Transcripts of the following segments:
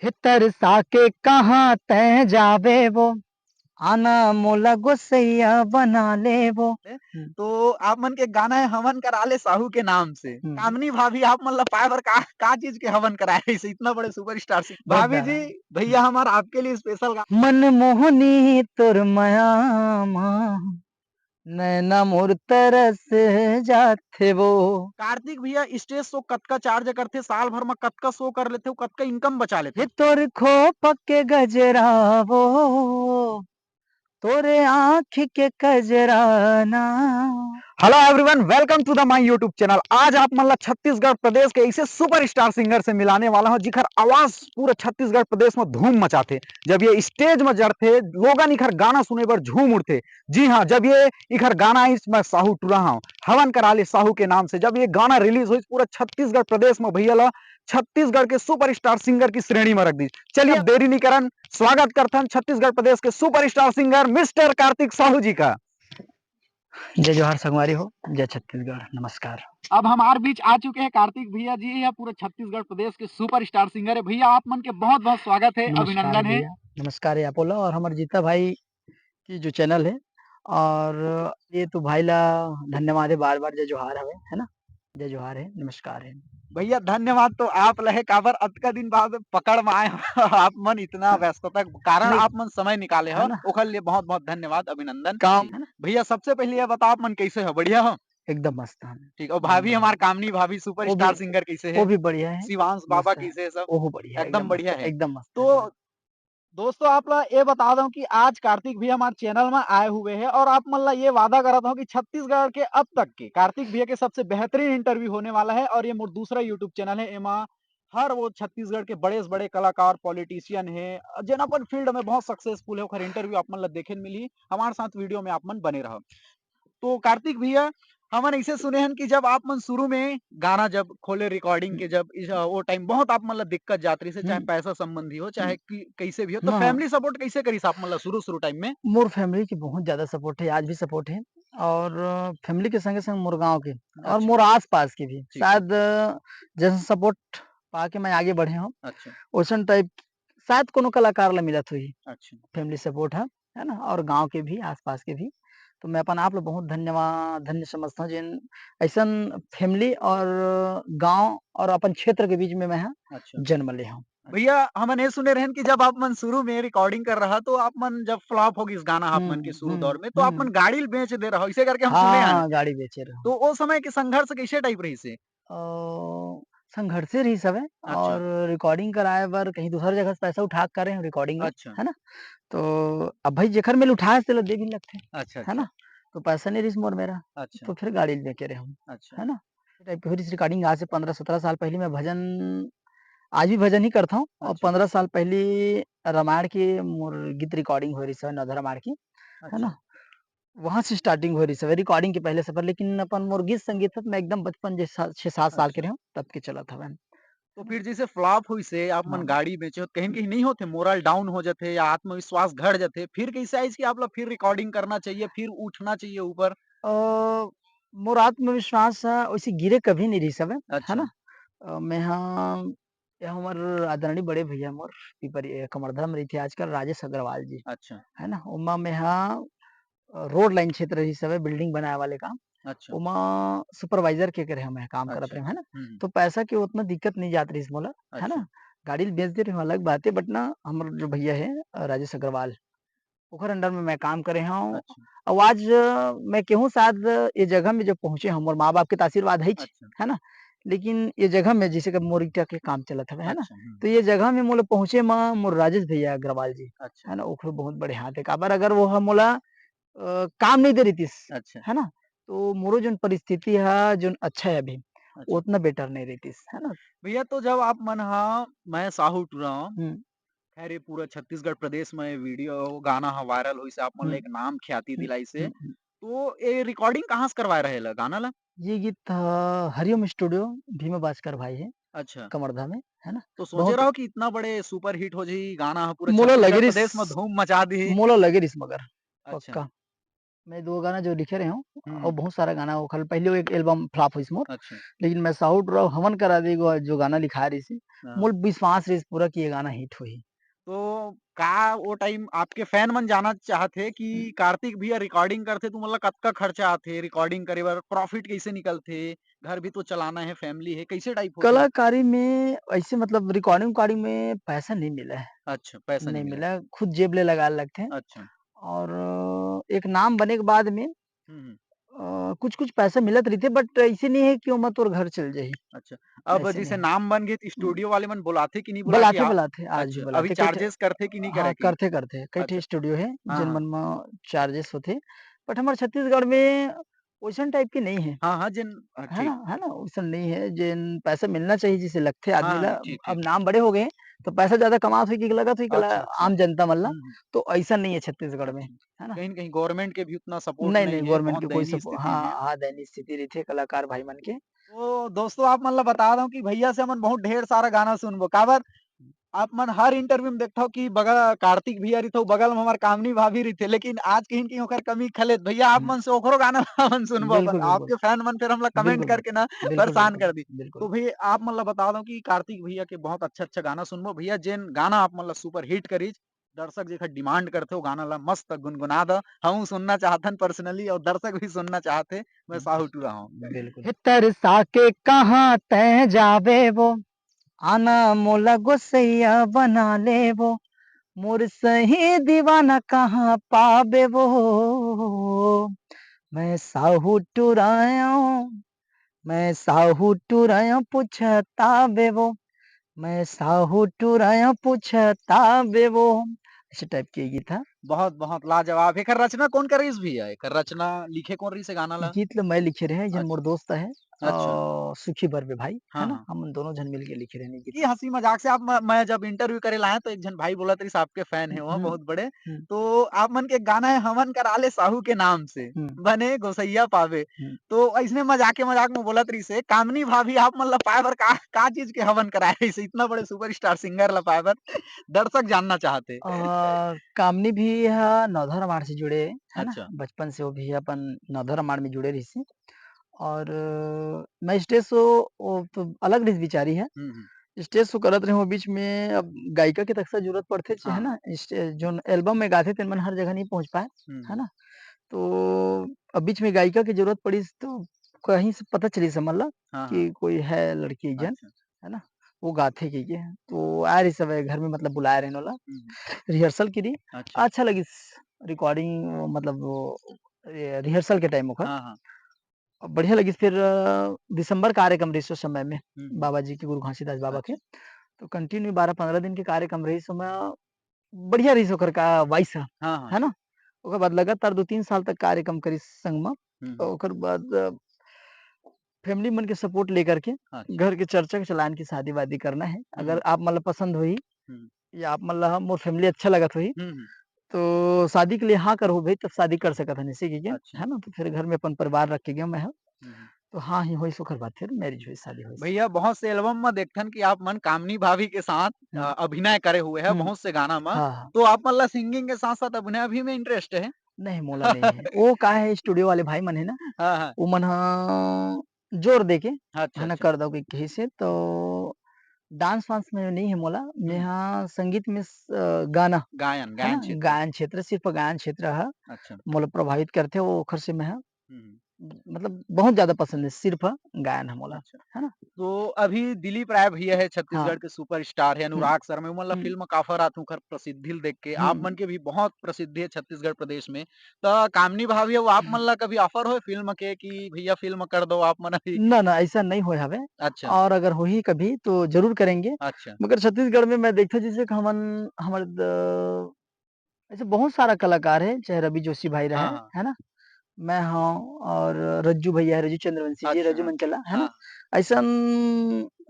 हे तरसा के कहाँ तय जावे वो, आना मोला गोसैया बना ले वो। तो आप मन के गाना है हवन करा ले साहू के नाम से। कामनी भाभी आप मन ला पाए बर का चीज के हवन कराए ऐसे इतना बड़े सुपरस्टार सिंगर बहुत भाभी जी ज्यादा। भैया हमारा आपके लिए स्पेशल मन मोहनी तुर मया नैना मोर तरस जाथे वो। कार्तिक भैया स्टेज शो कतका चार्ज करथे साल भर में कतका शो कर लेथे कतका इनकम बचा लेथे हे तोर खो पक्के गजरा वो, तोरे आँख के कजराना। Hello everyone welcome to the my YouTube channel. आज आप मन ला छत्तीसगढ़ प्रदेश के ऐसे सुपरस्टार सिंगर से मिलाने वाला हूं जिखर आवाज पूरा छत्तीसगढ़ प्रदेश में धूम मचाते। जब ये स्टेज में जड़ते लोगन इखर गाना सुने पर झूम उठते। जी हाँ, जब ये इखर गाना इस मैं साहू टूरा हूँ हवन करा ले साहू के नाम से, जब ये गाना रिलीज हुई पूरा छत्तीसगढ़ प्रदेश में भैया ला छत्तीसगढ़ के सुपरस्टार सिंगर की श्रेणी में रख दी। चलिए अब देरी नहीं करन, स्वागत करथन छत्तीसगढ़ प्रदेश के superstar singer mister Kartik Sahu ji का। जय जोहार संगवारी हो, जय छत्तीसगढ़, नमस्कार। अब हमारे बीच आ चुके हैं कार्तिक भैया जी, यह पूरे छत्तीसगढ़ प्रदेश के सुपरस्टार सिंगर है। भैया आप मन के बहुत बहुत स्वागत है, नमस्कार अभिनंदन है। भैया, नमस्कार है अपोलो और हमारे जीता भाई की जो चैनल है और ये तो भाई ला धन्यवाद है, बार बार जय जोहार हवे है ना, जय जोहार है, नमस्कार है। भैया धन्यवाद तो आप लहे काबर अतका दिन बाद पकड़ में आए हो आप मन इतना व्यस्तता के कारण नहीं आप मन समय निकाले है हो ना, ओखर लिए बहुत बहुत धन्यवाद अभिनंदन। काम है ना, भैया सबसे पहले ये बताओ आप मन कैसे हो, बढ़िया हो? एकदम मस्त है, ठीक। और बहुत भाभी बढ़िया। हमार कामनी भाभी वो भी सुपरस्टार सिंगर कैसे वो है? भी बढ़िया है, शिवांश बाबा मस्त है, कैसे है सब? वो बढ़िया है, एकदम एकदम मस्त बढ़िया है, है। एकदम मस्त है तो सब। दोस्तों आप ला ये बता दूं कि आज कार्तिक भैया हमारे चैनल में आए हुए हैं और आप मन ला ये वादा करत हूं कि छत्तीसगढ़ के अब तक के कार्तिक भैया के सबसे बेहतरीन इंटरव्यू होने वाला है। और ये मोर दूसरा यूट्यूब चैनल है, एमा हर वो छत्तीसगढ़ के बड़े से बड़े कलाकार पॉलिटिशियन है जिन अपन फील्ड में बहुत सक्सेसफुल है ओखर इंटरव्यू आप मन ला देखे मिली। हमारे साथ वीडियो में आप मन बने रहो। तो कार्तिक भैया हमन ऐसे सुने हैं कि जब आप मन शुरू में गाना जब खोले रिकॉर्डिंग के जब वो टाइम बहुत आप मतलब दिक्कत जात्री से, चाहे पैसा संबंधी हो चाहे कैसे भी हो, तो हाँ, फैमिली सपोर्ट कैसे करी आप मतलब शुरू शुरू टाइम में? मोर फैमिली की बहुत ज़्यादा सपोर्ट है, आज भी सपोर्ट है और फैमिली के संगे-संग मोर गाँव के और अच्छा। मोर आस-पास के भी ठीक ठीक। शायद जैसे सपोर्ट पाके मैं आगे बढ़े हूँ, अच्छा। वैसन टाइप शायद कोनो कलाकार ला मिलत होही, अच्छा। फैमिली सपोर्ट है ना? और गाँव के भी, आस-पास के भी। तो मैं अपन आप ला बहुत धन्य समझता हूँ जिन ऐसन फैमिली और गाँव और अपन क्षेत्र के बीच में मैं अच्छा। जन्म ले हूँ। भैया हमन ये सुने रहन कि जब आप मन शुरू में रिकॉर्डिंग कर रहा तो आप मन जब फ्लॉप होगी इस गाना आप मन के शुरू दौर में तो आप मन गाड़ी बेच दे रहा हो इसे करके हम सुने हैं। हाँ, गाड़ी बेचे रहो। तो वो समय के संघर्ष कैसे टाइप रही से? अ, संघर्षे रहिस हवे अच्छा। और रिकॉर्डिंग कराए बर कहीं दूसर जगह से पैसा उठा के करे हन रिकॉर्डिंग में, अच्छा। है ना? तो अब भाई जेखर मेल उठाए तेला दे भी लगथे, अच्छा। है अच्छा। ना? तो पैसा नहीं रहिस मोर मेरा, अच्छा। तो फिर गाड़ी लेके रहे हूँ, अच्छा। है ना? ये टाइप की होरिस रिकॉर्डिंग आज से 15-17 साल पहले मैं भजन आज भी भजन ही करता हूँ और अच्छा। 15 साल पहले रामायण की मोर गीत रिकॉर्डिंग हो रही है नौधा रामायण की, है अच्छा। ना? वहाँ से स्टार्टिंग हो रही है रिकॉर्डिंग के पहले सफर लेकिन अपन मोर गीत संगीत में एकदम बचपन जैसा 6-7 साल के अच्छा। रहे हूँ, तब के चलत हवे, तो है ना? फिर जैसे फ्लॉप हुई से आप मन हाँ। गाड़ी बेचे हो कहीं कहीं नहीं होते मोरल डाउन हो जाते या आत्मविश्वास घट जाते, फिर कैसे आई कि आप लोग फिर रिकॉर्डिंग करना चाहिए फिर उठना चाहिए ऊपर? अ, मोर आत्मविश्वास वैसे गिरे कभी नहीं रही सब है अच्छा। ना? मैं हाँ ये हमर आदरणीय बड़े भैया मोर पिपरी कमरधा में रहिथे आजकल राजेश अग्रवाल जी, अच्छा। है ना? ओमा मैं हाँ रोड लाइन क्षेत्र रही सब बिल्डिंग बनाए वाले काम, अच्छा। ओमा सुपरवाइज़र के करे मैं काम करत अच्छा। रहे है ना? हम्म। तो पैसा के उतना दिक्कत नहीं जात रहीस मोला, है अच्छा। ना? गाड़ी ल बेच दे रहे हो अलग बात है बट ना हमर जो भैया है राजेश अग्रवाल ओकर अंडर में मैं काम करे हूँ अच्छा। और आज मैं केहूँ शायद ये जगह में जो पहुँचे हम और माँ-बाप के तो आशीर्वाद अच्छा। है ना? लेकिन ये जगह में जैसे कि मोर ईटा के काम चलत हवे, है ना? अच्छा। तो ये जगह में मोला पहुँचे म मोर राजेश भैया अग्रवाल जी, अच्छा। है ना? ओखर बहुत बड़े हाथ है काबर अगर वो ह मोला काम नहीं दे रहीतिस, अच्छा। है ना? तो मोरो जोन परिस्थिति है जोन अच्छा है अभी, अच्छा। उतना बेटर नहीं रहीतिस, है ना? भैया तो जब आप मन हाँ मैं साहू टूरा हूँ, हुँ, खैर ये पूरा छत्तीसगढ़ प्रदेश में वीडियो गाना हा वायरल हुई से आप मन हुँ, ला एक नाम ख्याति हुँ, दिलाई से। हुँ। तो ये रिकॉर्डिंग कहाँ से करवाए रहे ला गाना ला? ये गीत हरिओम स्टूडियो भीमा भास्कर भाई है, अच्छा। कमरधा में, है ना? तो सोचे बहुत रहो कि इतना बड़े सुपर हिट हो जाई गाना ह पूरे मोला छत्तीसगढ़ लगे रिस प्रदेश में धूम मचा दी। मोला लगे रिस मगर अच्छा। पक्का। मैं 2 गाना जो लिखे रहे हूँ और हुँ, बहुत सारा गाना वो कल पहले वो एक एल्बम फ्लॉप हुई मोर, अच्छा, लेकिन मैं साउथ रो हवन करा दी जो गाना लिखा रही सी, हाँ। मोर विश्वास रहिस पूरा कि ये गाना हिट होही। तो का वो टाइम आपके फैन मन जानना चाहथे कि हुँ, कार्तिक भैया रिकॉर्डिंग करथे तो मतलब कतका खर्चा आथे रिकॉर्डिंग करे बर? प्रॉफिट कैसे निकलथे? घर भी तो चलाना है, फैमिली है, कैसे टाइप होथे? कलाकारी में ऐसे मतलब रिकॉर्डिंग-वॉर्डिंग में पैसा नहीं मिला है, अच्छा, पैसा नहीं नहीं मिला। मिला, खुद जेब ले लगा लगथे अच्छा। और एक नाम बने के बाद में हुँ, हुँ। कुछ-कुछ पैसा मिलत रहिथे बट ऐसे नहीं है कि ओमा तोर घर चल जाही, अच्छा, अब ऐसे नहीं जैसे है। नाम बन गे तो हुँ, स्टूडियो वाले मन बुलाथे कि नहीं बुलाके बुलाथे, आप? बुलाथे, आज भी अच्छा, अभी बुलाथे कई ठ चार्जेस करथे कि नहीं करे हाँ, कि? करथे। कई ठे अच्छा, स्टूडियो हे हाँ, जेन हाँ। मन म चार्जेस होथे, बट हमर छत्तीसगढ़ में वैसन टाइप के नहीं है। हाँ, हाँ, ठीक। है ना? वैसा नहीं है जेन पैसा मिलना चाहिए जिसे लगथे हाँ, आदमी ला हाँ, ठीक, अब ठीक। नाम बड़े हो गए हैं, तो पैसा ज़्यादा कमात होही कि लगत होही कला अच्छा, अच्छा। आम जनता मन ला, हुँ, हुँ। तो ऐसा नहीं है छत्तीसगढ़ में, अच्छा, है ना? कहीं न कहीं गवर्नमेंट के भी उतना सपोर्ट नहीं, नहीं है, गवर्नमेंट बहुत के कोई दयनीय स्थिति हाँ, है। हाँ, दयनीय स्थिति रहिथे कलाकार भाई मन के। तो दोस्तों आप मन ल बता दव कि भैया से हमन बहुत ढेर सारा गाना सुनबो काबर आप मन हर इंटरव्यू में देखथव कि बगल कार्तिक भैया रहिथव बगल में हमार कामनी भाभी रहिथे लेकिन आज कहीं-कहीं ओकर कमी खलेत भैया आप हुँ, मन से ओकरो गाना हमन सुनबो अपन बिल्कुल, बिल्कुल। आपके फैन मन फिर हमला कमेंट बिल्कुल, करके ना बिल्कुल, परेशान बिल्कुल, कर दी। तो बिल्कुल। भई आप मन ल बता दव कि कार्तिक भैया के बहुत अच्छा-अच्छा गाना सुनबो भैया जेन गाना आप मन ल सुपर हिट करिस दर्शक जेखर डिमांड करथे ओ गाना ल मस्त गुनगुना द हमहू सुनना चाहथन पर्सनली और दर्शक भी सुनना चाहथे मैं साहू टूरा हूँ। बिल्कुल। हे तरसा के कहाँ तै जाबे वो, आना मोला गोसैय्या बना लेबो, मोर सही दीवाना कहाँ पाबे वो, मैं साहू टुरायो, मैं साहू टुरायो पूछताबे वो, मैं साहू टुरायो पूछताबे वो। ऐसे टाइप के ये गीत था। बहुत-बहुत लाजवाब एकर रचना कौन करिस भैया? एकर रचना लिखे कौन रहिस ए गाना ल? गीत ल मैं लिखे रहे हैं, जन मोर अच्छा, दोस्त है अच्छा। सुखी बर्वे भाई, है हाँ, ना? हाँ। हम दोनों जन मिल के लिखे रहने गीत ये ल। हँसी-मज़ाक से आप मैं जब इंटरव्यू करे ला आया तो एक झन भाई बोलत रहिस आपके फैन हुँ, हे वह हुँ, बहुत बड़े। हुँ, तो आप मन के एक गाना है हवन करा ले साहू के नाम से, हुँ, बने गोसैय्या पावे। हुँ। तो अइसने मज़ाक में बोलत रहिस हे, कामनी भाभी आप मन ल पाए बर का चीज़ के हवन कराए रहिस इतना बड़े सुपरस्टार सिंगर ल पाए बर दर्शक जानना चाहथे। कामनी भी ह नौधर रामायण से जुड़े है ना? अच्छा। बचपन से वो भी अपन नौधर रामायण में जुड़े रहिसे और मैं स्टेज शो वो तो अलग रहिस बिचारी है। हुँ, हुँ। स्टेज शो करत रहें वो बीच में अब गायिका के तक्सा ज़रूरत पड़थे च है हाँ। ना? जोन एल्बम में गाथे तेन मन हर जगह नहीं पहुँच पाए, हुँ, है हुँ। ना? तो अब बीच में गायिका की ज़रूरत पड़ीस तो कहीं से पता चलिस हमन ला हाँ, हाँ। कि कोई है लड़की एक जन, अच्छा। है ना? वो गाथे कहिके तो आए रहिस हवय घर में मतलब बुलाए रहिन ओला। हुँ, हुँ। रिहर्सल करी, अच्छा। अच्छा लगिस रिकॉर्डिंग मतलब वो रिहर्सल के टाइम ओकर हाँ, हाँ। बढ़िया लगिस फिर दिसंबर कार्यक्रम रहिस ओ समय में, हुँ, हुँ। बाबा जी के गुरु घासीदास बाबा के, अच्छा। तो कंटिन्यू 12-15 दिन के कार्यक्रम रहिस ओमा बढ़िया रहिस ओकर का वॉइस ह, हाँ, हाँ। है ना? ओकर बाद लगातार 2-3 साल तक कार्यक्रम करिस संग म, हुँ, हुँ। ओकर बाद फैमिली मन के सपोर्ट लेकर के अच्छा। घर के चर्चा के चलान की शादी-वादी करना है, हुँ, अगर हुँ। आप मन ला पसंद होही हुँ। या आप मन ला मोर फैमिली अच्छा लगत होही हुँ, हुँ। तो शादी के लिए हाँ करहु भई तब शादी कर सकत हन ऐसे कहिके, अच्छा। है ना? तो फिर घर में अपन परिवार रख के गयो मैं ह, हुँ, हुँ। तो हाँ ही होइस ओकर बाद फिर मैरिज होइस, शादी होइस। भैया बहुत से एल्बम में देखथन कि आप मन कामनी भाभी के साथ हुँ, अभिनय करे हुए हैं हुँ, बहुत से गाना में। हाँ, हाँ। तो आप मन ला सिंगिंग के साथ-साथ अभिनय भी में इंटरेस्ट है? नहीं मोला नहीं है, वो का है स्टूडियो वाले भाई मन है ना, हाँ, हाँ। वो मन ह जोर देके अच्छा, है ना अच्छा। कर दो कही से तो हुँ, डांस-वांस में नहीं है मोला, हुँ। मेहा संगीत में गाना, है गायन ना? क्षेत्र। गायन क्षेत्र सिर्फ़ गायन क्षेत्र ह अच्छा। मोला प्रभावित करथे वो ओखर से मैं ह हुँ, हुँ। मतलब बहुत ज़्यादा पसंद है, सिर्फ़ गायन है मोला, अच्छा। है ना? तो अभी दिलीप राय भैया है हाँ, छत्तीसगढ़ के सुपरस्टार है, हुँ, अनुराग शर्मा मतलब हुँ, फ़िल्म काफ़र आथू ओकर प्रसिद्धि ल देख के, हुँ। आप मन के भी बहुत प्रसिद्धि है छत्तीसगढ़ प्रदेश में। त कामनी भाभी अउ आप मन ला कभी ऑफ़र होए फ़िल्म के कि भैया फ़िल्म कर दो आप मन अभी? ना, ना ऐसा नहीं होए हवे अच्छा, और अगर होही कभी तो ज़रूर करेंगे। अच्छा। मगर छत्तीसगढ़ में मैं देखता जैसे कि हमन हमर द ऐसे बहुत सारा कलाकार है, चाहे रवि जोशी भाई रहे, हाँ, हाँ। है ना? मैं हूँ और रज्जू भैया है, रज्जू चंद्रवंशी जी, अच्छा, रज्जू हाँ। मंचला, है ना? हाँ, अइसन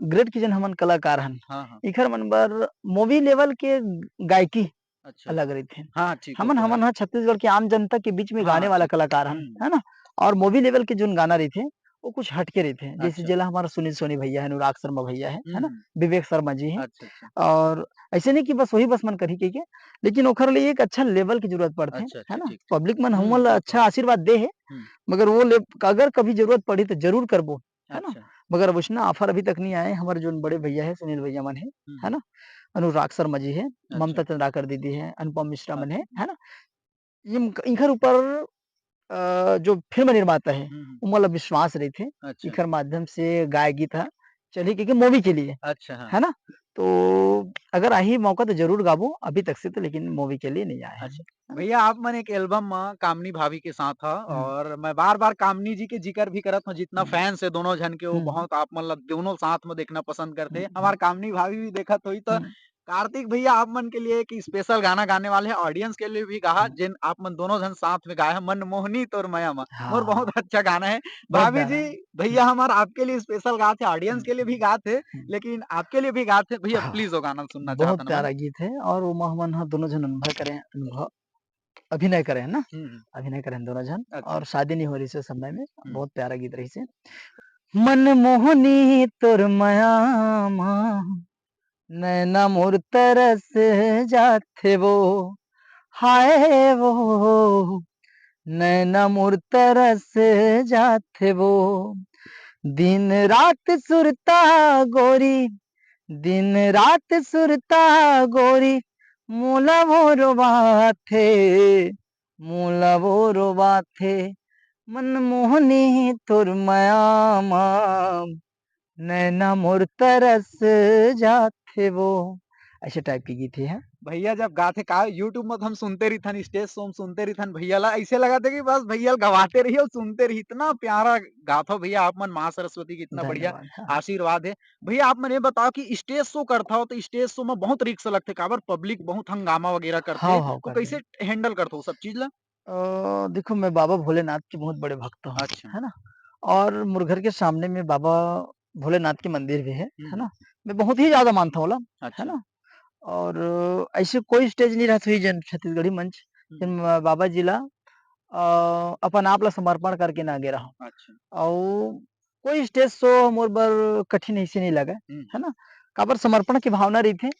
ग्रेट के जन हमन कलाकार हन। हाँ, हाँ। इखर मन बर मूवी लेवल के गायकी अच्छा। अलग रहिथे। हाँ, ठीक वो हमन तो है। हमन ह छत्तीसगढ़ के आम जनता के बीच में गाने हाँ, वाला ठीक। कलाकार हन, हुँ, है ना? और मूवी लेवल के जोन गाना रहिथे, वो कुछ हट के रहते हैं। जैसे अच्छा। जेला हमारा सुनील सोनी भैया है, अनुराग शर्मा भैया है ना? हुँ। विवेक शर्मा जी हैं। अच्छा, अच्छा। और ऐसे नहीं कि बस वही बस मन करही कहिके, लेकिन ओखर लिए एक अच्छा लेवल की ज़रूरत पड़थे, अच्छा, है अच्छा। ना? ठीक, ठीक। पब्लिक मन हुँ, हमन ला बिल्कुल। अच्छा आशीर्वाद दे हे, हुँ। मगर वो अगर कभी ज़रूरत पड़ी तो ज़रूर करबो, है ना? अच्छा। मगर वैसना ऑफ़र अभी तक नहीं आए। हमारे जोन बड़े भैया हैं, सुनील भैया मन हुँ, है हुँ। ना? अनुराग शर्मा जी हैं, अच्छा, ममता चंद्राकर दीदी हैं, अनुपम मिश्रा मन अच्छा। है ना? इनकर ऊपर जो फ़िल्म निर्माता है, हुँ, हुँ। वो मतलब विश्वास रहिथे, अच्छा। एकर माध्यम से गाय गीत ह चलही कहिके मूवी के लिए, अच्छा, हाँ। है ना? तो अगर आही मौका तो ज़रूर गाबो, अभी तक से तो लेकिन मूवी के लिए नहीं आए हैं, अच्छा। है ना? भैया आप मन एक एल्बम म कामनी भाभी के साथ ह हुँ, और मैं बार-बार कामनी जी के ज़िक्र भी करत हूँ, जितना हुँ, फैन्स है दोनों झन के वो हुँ, बहुत आप मन ल दोनों साथ में देखना पसंद करथे। हुँ, हमार कामनी भाभी भी देखत होही तो हुँ, कार्तिक भैया आप मन के लिए एक स्पेशल गाना गाने वाले हैं, ऑडियंस के लिए भी गाहा हुँ, जिन आप मन दोनों झन साथ में गाए हैं, मनमोहनी तोर मया म। मोर बहुत हाँ, अच्छा गाना है। बहुत भाभी प्यारा जी, है। हुँ, भैया हमार आपके लिए स्पेशल गात हे, ऑडियंस हुँ, के लिए भी गात हे, हुँ, लेकिन आपके लिए भी गात हे। भैया हाँ, प्लीज़ वो गाना सुनना बहुत चाहत हन मन। प्यारा गीत है और वो हमन ह दोनों झन अभिनय करे हैं ना? हुँ, हुँ। अभिनय करे हैं दोनों झन अच्छा। और शादी नहीं हो रही से समय में, हुँ। बहुत प्यारा गीत रही से। मनमोहनी तोर मायामा नैना मोर तरस जाथे वो, हाय वो नैना मोर तरस जाथे वो। दिन रात सुरता गोरी, दिन रात सुरता गोरी, मोला वो रोवाथे, मोला वो रोवाथे। मनमोहनी तोर मायामा नैना मोर तरस जाथे वो। ऐसे टाइप की गीत है। भैया जब गाथे का यूट्यूब में तो हम सुनते रहिथन स्टेज शो में सुनते रहिथन भैया ला ऐसे लगा था कि बस भैया गवाते रहिए और सुनते रहिए इतना प्यारा गाथो भैया आप मन माँ सरस्वती की इतना बढ़िया धन्यवाद। हाँ, आशीर्वाद है। भैया आप मन ये बताओ कि स्टेज शो करता हो तो स्टेज शो में बहुत रिक्स लगते काबर पब्लिक बहुत हंगामा वगैरह करते हाव-हाव तो करते हैं। कैसे हैंडल करते हो सब चीज ला? देखो मैं बाबा भोलेनाथ के बहुत बड़े भक्त हूँ, अच्छा। है ना? और मोर घर के सामने में बाबा भोलेनाथ की मंदिर भी है हम्म। ना? मैं बहुत ही ज़्यादा मानता हूँ ओला, है अच्छा। ना? और ऐसे कोई स्टेज नहीं रहत होही जन छत्तीसगढ़ी मंच हम्म। जिन बाबा जी ला अपन आप ला समर्पण करके ना गे रहूँ। अच्छा। और कोई स्टेज शो मोर बर कठिन अइसे नहीं लगय, है हम्म। ना? काबर समर्पण की भावना रहिथे।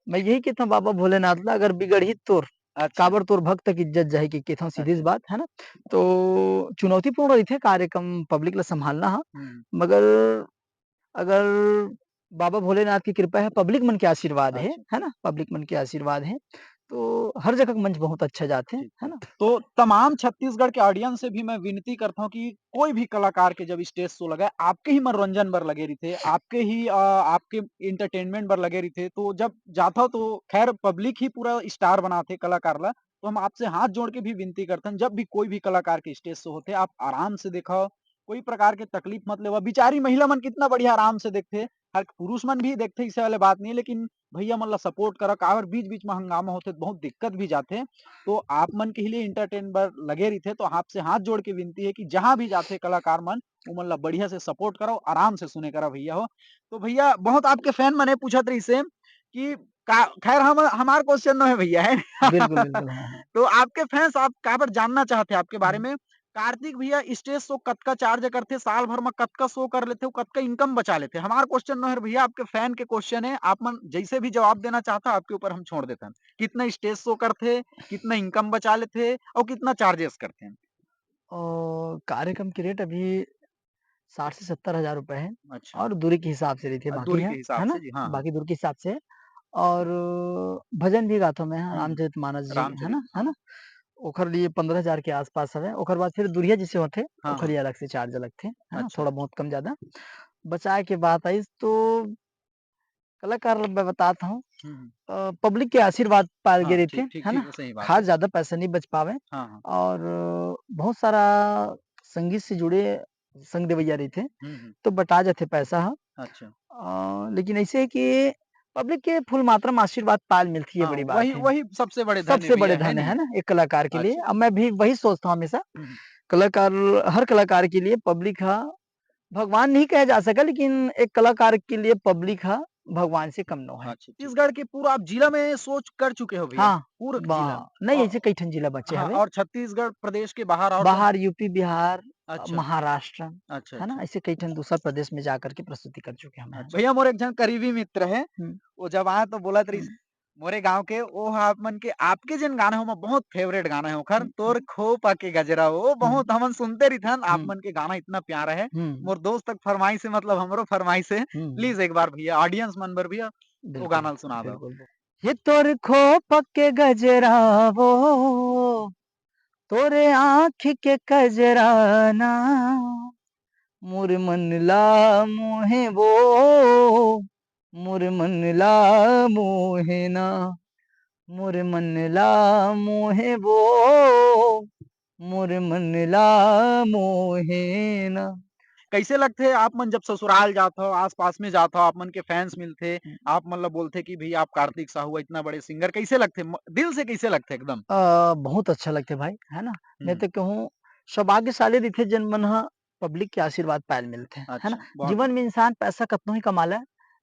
मैं यही कहता हूँ बाबा भोलेनाथ ला अगर बिगड़ही तोर, अच्छा। काबर तोर भक्त की इज़्ज़त जाही के कहता हूँ सीधी-सी अच्छा। बात, है ना? तो चुनौतीपूर्ण रहिथे कार्यक्रम पब्लिक ला सँभालना ह, हम्म। मगर अगर बाबा भोलेनाथ की कृपा है, पब्लिक मन के आशीर्वाद अच्छा। है ना? पब्लिक मन के आशीर्वाद है, तो हर जगह मंच बहुत अच्छा जाथे, ठीक, है ठीक। ना? तो तमाम छत्तीसगढ़ के ऑडियंस से भी मैं विनती करता हूँ कि कोई भी कलाकार के जब स्टेज शो लगाए, आपके ही मनोरंजन बर लगे रहिथे, आपके ही आपके एंटरटेनमेंट बर लगे रहिथे, तो जब जाता हो तो खैर पब्लिक ही पूरा स्टार बनाथे कलाकार ला। तो हम आपसे हाथ जोड़ के भी विनती करते हैं, जब भी कोई भी कलाकार के स्टेज शो होथे, आप आराम से देखो, कोई प्रकार के तकलीफ मत लेवा। बेचारी महिला मन कितना बढ़िया आराम से देखथे, हर पुरुष मन भी देखथे, ऐसे वाले बात नहीं है, लेकिन भैया मन ला सपोर्ट करा, काबर बीच-बीच में हंगामा होथे, तो बहुत दिक्कत भी जाथे। तो आप मन के लिए एंटरटेन बर लगे रहिथे तो आपसे हाथ जोड़ के विनती है कि जहाँ भी जाते कलाकार मन ओमन ला बढ़िया से सपोर्ट करो, आराम से सुने करा भैया हो। तो भैया बहुत आपके फैन मने पूछत रहिसे कि का खैर हम हमार क्वेश्चन नो है भैया है। बिल्कुल, बिल्कुल। हाँ, हाँ। तो आपके फैन्स आप काबर जानना चाहते हैं आपके बारे हुँ। में। कार्तिक भैया स्टेज शो कतका चार्ज करथे, साल भर में कतका शो कर लेथे, अउ कतका इनकम बचा लेथे? हमार क्वेश्चन नो है भैया आपके फैन के क्वेश्चन है, आप मन जैसे भी जवाब देना चाहता आपके ऊपर हम छोड़ देथन। कितना स्टेज शो करथे, कितना इनकम बचा लेथे और कितना चार्जेस करथे? और कार्यक्रम की रेट अभी 60 से 70 हज़ार रुपए है अच्छा। और दूरी के हिसाब से रहती है बाकी दूरी के हिसाब है ना? से जी, हाँ, हाँ। बाकी दूरी के हिसाब से और भजन भी गाता हूँ मैं हुँ, हुँ। रामचरितमानस जी रामचरित है हाँ। ना? ओखर लिए 15,000 के आस-पास हवय, ओखर बाद फिर दुरिहा जइसे होथे, हाँ, ओखर हाँ। लिए अलग से चार्ज लगथे, है ना? अच्छा। थोड़ा बहुत कम ज़्यादा। बचाए के बात आइस तो कलाकार ल मैं बताता हूँ हुँ, हुँ। पब्लिक के आशीर्वाद पाए गे हाँ, रहिथे, ठीक, ठीक, है ना? ठीक, सही बात खास है। ज़्यादा पैसा नहीं बच पावे हाँ, हाँ। और बहुत सारा संगीत से जुड़े संग देवइया रहिथे, हुँ, हुँ। तो बटा जाथे पैसा ह। अच्छा। लेकिन ऐसे है कि पब्लिक के फुल मात्रा में आशीर्वाद पाल मिलती है हाँ, बड़ी वही बात है। वही सबसे बड़े धन्य सबसे बड़े भैया है धन है नहीं? ना एक कलाकार के लिए। अच्छा। अब मैं भी वही सोचता हूँ हमेशा हुँ, हुँ। कलाकार हर कलाकार के लिए पब्लिक हा भगवान नहीं कहा जा सका लेकिन एक कलाकार के लिए पब्लिक हा भगवान से कम नो है। अच्छा, छत्तीसगढ़ के पूरा आप जिला में सोच कर चुके हो भैया? हाँ, पूरे बा जिला में? नहीं ऐसे कई ठन जिला बचे हवे। और छत्तीसगढ़ प्रदेश के बाहर और कौन बाहर यूपी, बिहार अच्छा, महाराष्ट्र, अच्छा, है ना? अच्छा। ऐसे कई ठन दूसरा प्रदेश में जाकर के प्रस्तुति कर चुके हम हैं। भैया मोर एक झन करीबी मित्र है, हुँ, वो जब आए तो बोलत रहिस हुँ, मोरे गाँव के वो ह आप मन के आपके जेन गाना है ओमा बहुत फेवरेट गाना है ओखर हुँ, तोर खोपा के गजरा वो हुँ, बहुत हमन सुनते रहिथन आप हुँ, मन के गाना इतना प्यारा है। हुँ, मोर दोस्त तक फरमाइश है मतलब हमरो फरमाइश है। हुँ, प्लीज़ एक बार भैया ऑडियंस मन बर भैया वो बिल्कुल, गाना ला सुना दो। बिल्कुल। ये तोर खोप के गजरा वो, तोरे आँख के कजरा ना, मोर मन ला मोहे वो, मोर मन ला मोहे ना, मोर मन ला मोहे वो, मोर मन ला मोहे ना। कैसे लगथे आप मन जब ससुराल जात हो, आस-पास में जात हो, आप मन के फैन्स मिलथे, आप मन ला बोलथे कि भई आप कार्तिक साहू इतना बड़े सिंगर कैसे लगथे? दिल से कैसे लगथे एकदम? बहुत अच्छा लगथे भाई, है ना? मैं हुँ, तो कहूँ सौभाग्यशाली रहिथे जेन मन ह पब्लिक के आशीर्वाद पाए ल मिलथे, है ना? अच्छा, बहुत जीवन बढ़िया। में इंसान पैसा कतनो ही कमा ले,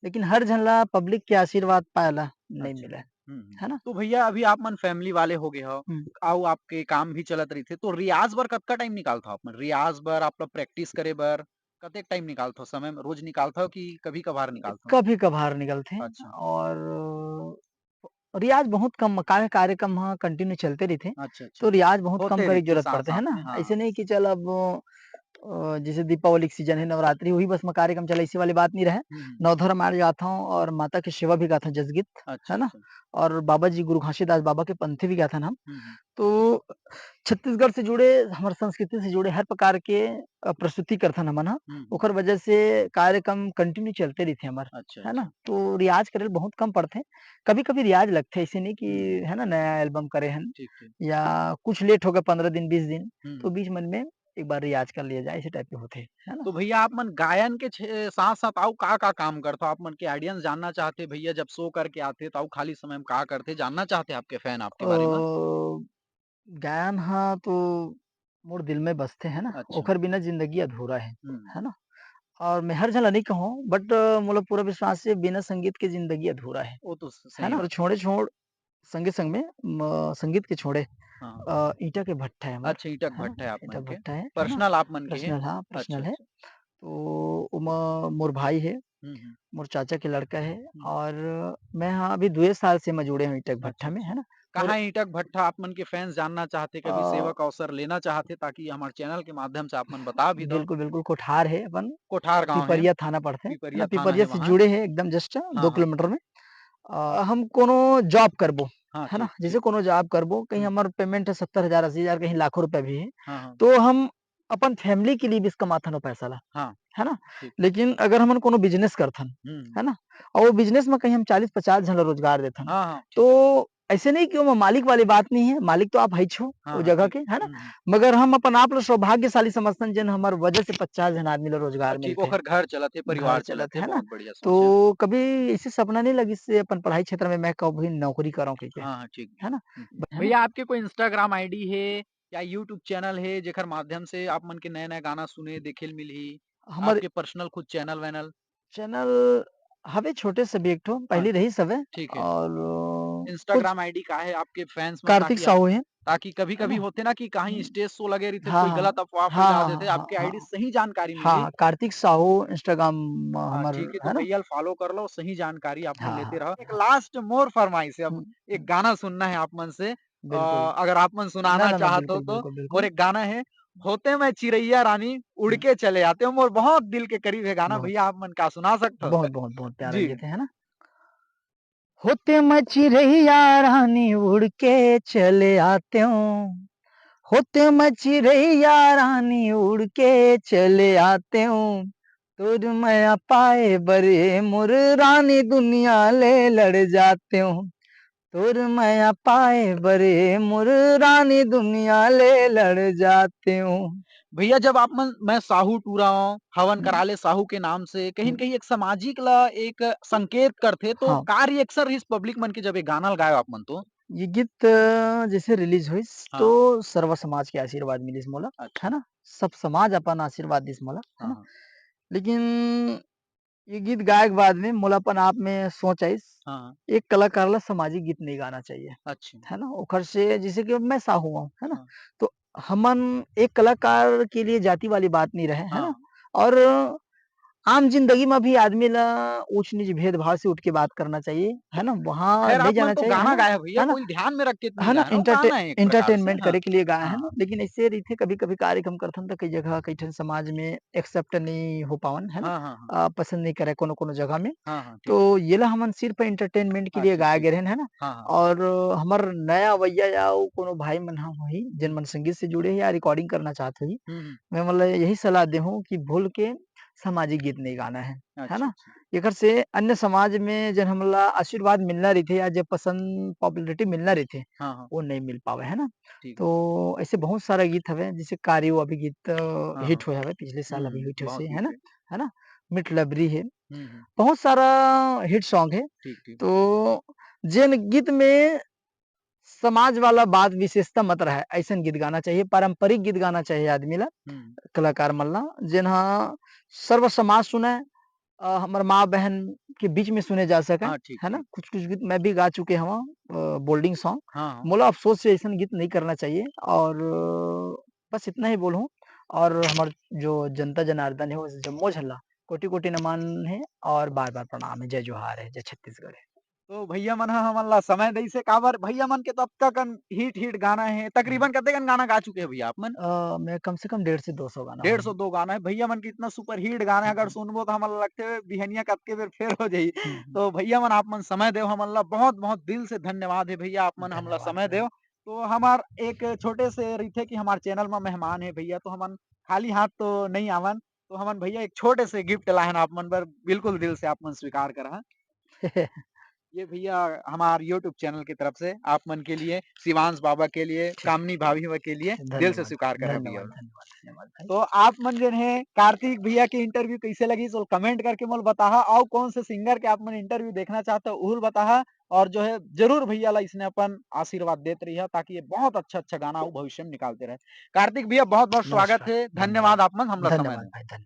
लेकिन हर झन ला पब्लिक के आशीर्वाद पाए ल नहीं अच्छा। मिलय, हुँ, हुँ। है ना? तो भैया अभी आप मन फैमिली वाले हो गए हो, हुँ। अउ आपके काम भी चलत रहिथे, तो रियाज़ बर कतका टाइम निकालथो आप मन? रियाज़ बर, आपला प्रैक्टिस करे बर कतेक टाइम निकालथो? समय में रोज़ निकालथो कि कभी-कभार निकालथो? कभी-कभार निकलथे अच्छा, और रियाज़ बहुत कम काहे कार्यक्रम ह कंटिन्यू चलते रहिथे, अच्छा, तो अच्छा। रियाज़ बहुत कम होते करे के रहिथे ज़रूरत पड़थे, है साथ-साथ ना? में, हाँ। ऐसे नहीं कि चल अब जैसे दीपावली के सीज़न है, नवरात्रि वही बस में कार्यक्रम चले ऐसी वाली बात नहीं रहे। हुँ, हुँ। नवधर्म मार गाता हूँ और माता की सेवा भी गाता हूँ जसगीत, अच्छा, है ना? अच्छा। और बाबा जी गुरु घासीदास बाबा के पंथी भी गाथन हम। हुँ, हुँ। तो छत्तीसगढ़ से जुड़े हमारे संस्कृति से जुड़े हर प्रकार के प्रस्तुति करथन हमन ह। हुँ, हुँ। ओखर वजह से कार्यक्रम कंटिन्यू चलते रहिथे हमर, अच्छा, है ना? अच्छा। तो रियाज़ करे ल बहुत कम पड़थे। कभी-कभी रियाज़ लगथे ऐसे नहीं कि हुँ, हुँ। है ना नया एल्बम करे हन ठीक, ठीक। या कुछ लेट हो गए 15 दिन 20 दिन, हुँ, तो हुँ। बीच मन में एक बार रियाज़ कर लिया जाए ऐसे टाइप के होथे, है ना? तो भैया आप मन गायन के साथ-साथ अउ का-का काम करथो? आप मन के ऑडियंस जानना चाहथे भैया जब शो करके आथे तो अउ खाली समय में का करथे? जानना चाहथे आपके फैन आपके अ, बारे में। गायन ह तो मोर दिल में बसथे, है ना? अच्छा। ओखर बिना ज़िंदगी अधूरा हुँ। है ना? और मैं हर झन ला नहीं कहूँ बट मोला पूरा विश्वास है बिना संगीत के ज़िंदगी अधूरा वो तो है सही ना? और बात है। छोड़े छोड़ संगे-संग में संगीत के छोड़े हाँ, हाँ। ईटा के भट्ठा है मोर, अच्छा ईटक है ना? भट्ट है आप ईटा मन के। भट्ठा है ना? पर्सनल आप मन के हे? पर्सनल हाँ, अच्छा, पर्सनल है। अच्छा। तो ओमा मोर भाई है, हुँ, हुँ। मोर चाचा के लड़का है हुँ। और मैं हाँ, अभी 2 साल से मैं जुड़े हूँ ईटक अच्छा, भट्ठा में, अच्छा। है ना? मोर कहाँ ईटक भट्ठा आप मन के फैन्स जानना चाहते, अ कभी सेवा का अवसर लेना चाहते ताकि हमारे चैनल के माध्यम से आप मन बता भी दो। बिल्कुल, बिल्कुल कोठार है अपन, कोठार गाँव है, पिपरिया थाना पड़थे, है ना? पिपरिया थाना पिपरिया है से वहाँ। जुड़े हैं एकदम जस्ट हाँ, 2 हाँ। किलोमीटर में। हम कोनो जॉब करबो, हाँ, है ना? ठीक, जैसे ठीक। कोनो जॉब करबो, कहीं हुँ। हमार पेमेंट है 70,000 80,000 कहीं लाखों रुपए भी है, हाँ, हाँ। तो हम अपन फैमिली के लिए भी कमाथन ओ पैसा ला, हाँ, है ना? ठीक। लेकिन अगर हमन कोनो बिज़नेस करथन, हुँ, हुँ। है ना? और वो बिज़नेस में कहीं हम 40-50 झन ला रोज़गार देथन, हाँ, हाँ, ठीक है। तो ऐसे नहीं कि ओमा मालिक वाली बात नहीं है, मालिक तो आप हइच हो हाँ, ओ हाँ, जगह ठीक। के, है ना? हुँ, हुँ। मगर हम अपन आप ला सौभाग्यशाली समझथन जेन हमर वजह से 50 झन आदमी ला रोज़गार ठीक मिलथे। ओखर घर चलत हे, घर परिवार चलत चलत हे, है ना? बहुत बढ़िया सोच है। तो कभी ऐसे सपना नहीं लगिस से अपन पढ़ाई क्षेत्र में मैं कभी नौकरी करूँ कहिके, हाँ, हाँ, ठीक। है ना? हुँ। है ना? भैया आपके कोई इंस्टाग्राम आईडी हे या यूट्यूब चैनल हे जेकर माध्यम से आप मन के नया-नया गाना सुने देखे ल मिलही? हमर आपके पर्सनल खुद चैनल-वैनल? चैनल हवे छोटे से भी एक ठो हाँ, पहले रहिस हवे ठीक है। और कुछ इंस्टाग्राम आईडी का है आपके फैन्स मन कार्तिक ताकि आप साहू है है कभी-कभी ना? होथे ना कि कहीं हुँ। स्टेज शो लगे रहिथे तो हाँ, कोई हाँ। गलत अफ़वाह हाँ, फैला हाँ, देथे, हाँ, आपके हाँ, आईडी हाँ। सही जानकारी हाँ, मिलही। हाँ, कार्तिक साहू इंस्टाग्राम हाँ, हमर ठीक है तो है ना? भैया ल फ़ॉलो कर लो, सही जानकारी आप मन हाँ, लेते हाँ। रहो। एक लास्ट मोर फ़रमाइश है अब हुँ, एक हुँ। गाना सुनना है आप मन से बिल्कुल। अगर आप मन ना, सुनाना ना, ना, चाहत हो बिल्कुल, तो बिल्कुल, मोर बिल्कुल। एक गाना है, होते मैं चिरैया रानी उड़ हुँ, के चले आते हो मोर बहुत दिल के करीब है गाना बहुत, भैया आप मन का सुना सकते हो? बहुत, बहुत, बहुत प्यारा जी। गीत है ना? होते मैं चिरैया रानी उड़ के चले आते हूँ। होते मैं चिरैया रानी उड़ के चले आते हूँ तुर मैं पाए बरे मुर रानी दुनिया ले लड़ जाते हूँ तुर मैं पाए बरे मुर रानी दुनिया ले लड़ जाते हूँ। भैया जब आप मन मैं साहू टूरा हूँ, हवन हुँ, करा ले साहू के नाम से, कहीं न हुँ, कहीं एक सामाजिक ला एक संकेत करथे, तो हाँ, का रिएक्शन रहिस पब्लिक मन के जब ये गाना ल गायो आप मन तो? ये गीत जैसे रिलीज़ होइस तो हाँ, सर्व समाज के आशीर्वाद मिलिस मोला, है अच्छा। ना? सब समाज अपन आशीर्वाद दिस मोला, है हाँ, ना? हाँ। लेकिन ये गीत गाए के बाद में मोला अपन आप में सोच आइस हाँ, हाँ। एक कलाकार ला सामाजिक गीत नहीं गाना चाहिए, अच्छा। है ना? ओखर से जैसे कि अब मैं साहू हूँ, है ना? हाँ। तो हमन एक कलाकार के लिए जाति वाली बात नहीं रहे, है ना? हाँ। और आम ज़िंदगी में भी आदमी ला ऊँच-नीच भेदभाव से उठ के बात करना चाहिए, है ना? वहाँ खैर नहीं आप मन जाना तो चाहिए, है गाना ना? गाए हो भैया, है ना? कोई ध्यान में रख के तो नहीं है ना? गाए ना, वो गाना है एक प्रकार से। एंटरटेनमेंट हाँ। करे के लिए गाए हैं ना, हाँ। लेकिन ऐसे रहिथे कभी-कभी कार्यक्रम करथन त कई जगह कई ठन समाज में एक्सेप्ट नहीं हो पावन, है ना? हाँ, हाँ, हाँ। पसंद नहीं करे कोनो-कोनो जगह में। हाँ, हाँ, ठीक है। तो ये ला हमन सिर्फ़ एंटरटेनमेंट के लिए अच्छा, गाए ठीक गे है। रहेन, है ना? हाँ, हाँ। और हमर नया अवइया या अउ कोनो भाई मन ह होही जेन हुँ। मन संगीत से जुड़े हे या रिकॉर्डिंग करना चाहत होही, हुँ, हुँ। मैं मतलब यही सलाह देहूँ कि भूल के सामाजिक गीत नहीं गाना है अच्छा, ना? अच्छा। एकर से अन्य समाज में जेन हमन ला आशीर्वाद मिलना रहिथे या जे पसंद पॉपुलैरिटी मिलना रहिथे, हाँ, हाँ। वो नहीं मिल पावे, है ना? ठीक है। तो ऐसे बहुत सारा गीत हवे जैसे कारियो अभी गीत हाँ, हिट हाँ। होए हवे पिछले हुँ, साल अभी हुँ। हिट होइस हे, बहुत है हिट ना? है। है ना? मीठ लबरी है, हुँ, हुँ। बहुत सारा हिट सॉन्ग है। ठीक, ठीक। तो जेन गीत में समाज वाला बात विशेषता मत रहे, अइसन गीत गाना चाहिए, पारंपरिक गीत गाना चाहिए आदमी ला, हुँ। कलाकार मन ला, जेन ह सर्व समाज सुनय हमर माँ-बहन के बीच में सुने जा सकय, हाँ, ठीक, है ना? ठीक। कुछ-कुछ गीत मैं भी गा चुके हवं बोल्डिंग सॉन्ग। हाँ, हाँ। मोला अफ़सोस है अइसन गीत नहीं करना चाहिए और बस इतना ही बोलहूँ और हमर जो जनता जनार्दन है वो जम्मो झन ला कोटि-कोटि नमन है और बार-बार प्रणाम है। जय जोहार है, जय छत्तीसगढ़ है। तो भैया मन ह हमन ला समय देइस हे काबर भैया मन के तो अब तकन हिट गाना हे, हुँ। तकरीबन कतेकन गाना गा चुके हो भैया आप मन? मैं कम से कम 150 से 200 गाना होही। 150-2 गाना है, भैया मन के इतना सुपर हिट गाना है हुँ, अगर हुँ। सुनबो तो हमन ला लगथे बिहनिया कतके बेर फेर हो जाही। हुँ, हुँ। तो भैया मन आप मन समय देव हमन ला बहुत-बहुत दिल से धन्यवाद हे भैया आप मन हमला धन्यवाद, समय देव। तो हमार एक छोटे से रहिथे कि हमार चैनल में मेहमान हे भैया तो हमन खाली हाथ तो नहीं आवन। तो हमन भैया एक छोटे से गिफ्ट लाए हन आप मन बर बिल्कुल दिल से आप मन स्वीकार करहा। धन्यवाद। ये भैया हमार यूट्यूब चैनल की तरफ से आप मन के लिए, शिवांश बाबा के लिए, ठीक, कामनी भाभी व के लिए दिल से धन्यवाद, स्वीकार करा भैया। धन्यवाद, धन्यवाद, धन्यवाद भाई। तो आप मन जेन है कार्तिक भैया के इंटरव्यू कैसे लगी सो कमेंट करके मोल बताहा और कौन से सिंगर के आप मन इंटरव्यू देखना चाहते हो उहुल बताहा और जो है जरूर भैया ला इसने अपन आशीर्वाद देते रहिए ताकि ये बहुत अच्छा-अच्छा गाना वो भविष्य में निकालते रहे। कार्तिक भैया बहुत-बहुत स्वागत नमस्कार, है। धन्यवाद, धन्यवाद आप मन हमला समय धन्यवाद दें। भाई, धन्य